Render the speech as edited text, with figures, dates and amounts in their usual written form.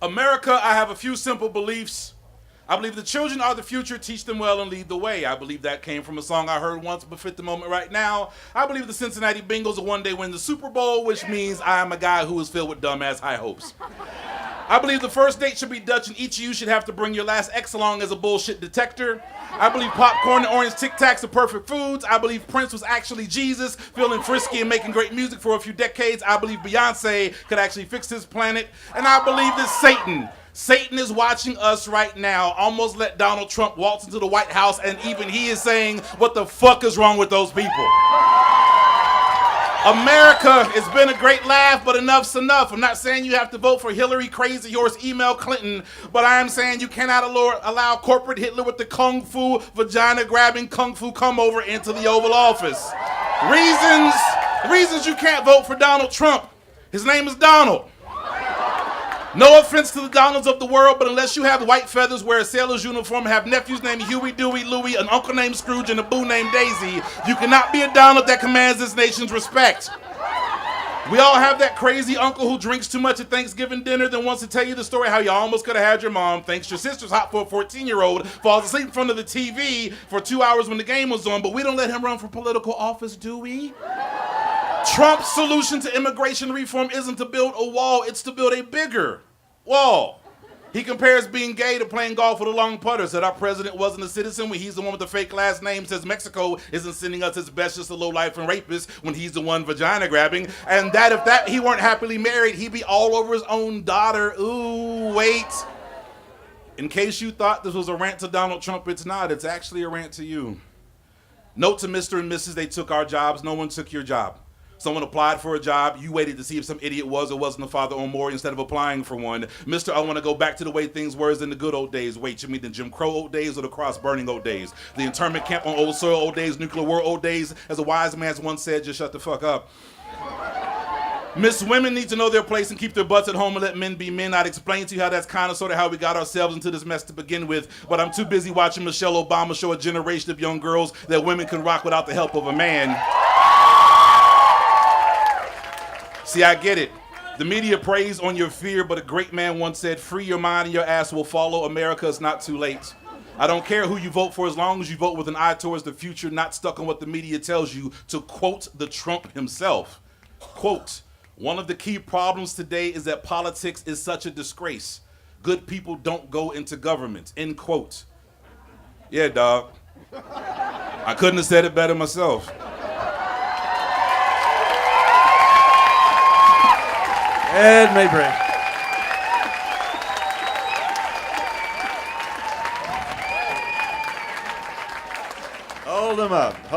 America, I have a few simple beliefs. I believe the children are the future, teach them well and lead the way. I believe that came from a song I heard once but fit the moment right now. I believe the Cincinnati Bengals will one day win the Super Bowl, which means I am a guy who is filled with dumbass high hopes. I believe the first date should be Dutch and each of you should have to bring your last ex along as a bullshit detector. I believe popcorn and orange Tic Tacs are perfect foods. I believe Prince was actually Jesus, feeling frisky and making great music for a few decades. I believe Beyonce could actually fix this planet. And I believe that Satan is watching us right now, almost let Donald Trump waltz into the White House, and even he is saying, what the fuck is wrong with those people? America, it's been a great laugh, but enough's enough. I'm not saying you have to vote for Hillary, Crazy Horse, email Clinton, but I am saying you cannot allow corporate Hitler with the kung fu, vagina-grabbing kung fu come over into the Oval Office. Reasons you can't vote for Donald Trump. His name is Donald. No offense to the Donalds of the world, but unless you have white feathers, wear a sailor's uniform, have nephews named Huey, Dewey, Louie, an uncle named Scrooge, and a boo named Daisy, you cannot be a Donald that commands this nation's respect. We all have that crazy uncle who drinks too much at Thanksgiving dinner, then wants to tell you the story how you almost could have had your mom, thinks your sister's hot for a 14-year-old, falls asleep in front of the TV for 2 hours when the game was on, but we don't let him run for political office, do we? Trump's solution to immigration reform isn't to build a wall, it's to build a bigger wall. He compares being gay to playing golf with a long putter, said our president wasn't a citizen when he's the one with the fake last name, says Mexico isn't sending us its best, just a lowlife and rapist when he's the one vagina grabbing, and that if he weren't happily married, he'd be all over his own daughter. Ooh, wait. In case you thought this was a rant to Donald Trump, it's not. It's actually a rant to you. Note to Mr. and Mrs. They took our jobs. No one took your job. Someone applied for a job, you waited to see if some idiot was or wasn't a father or more instead of applying for one. Mr., I want to go back to the way things were in the good old days. Wait, you mean the Jim Crow old days or the cross-burning old days? The internment camp on old soil old days, nuclear war old days? As a wise man once said, just shut the fuck up. Miss Women need to know their place and keep their butts at home and let men be men. I'd explain to you how that's kind of sort of how we got ourselves into this mess to begin with, but I'm too busy watching Michelle Obama show a generation of young girls that women can rock without the help of a man. See, I get it. The media preys on your fear, but a great man once said, free your mind and your ass will follow. America, it's not too late. I don't care who you vote for as long as you vote with an eye towards the future, not stuck on what the media tells you, to quote the Trump himself. Quote, one of the key problems today is that politics is such a disgrace. Good people don't go into government, end quote. Yeah, dog. I couldn't have said it better myself. Ed Mayberry. Hold him up.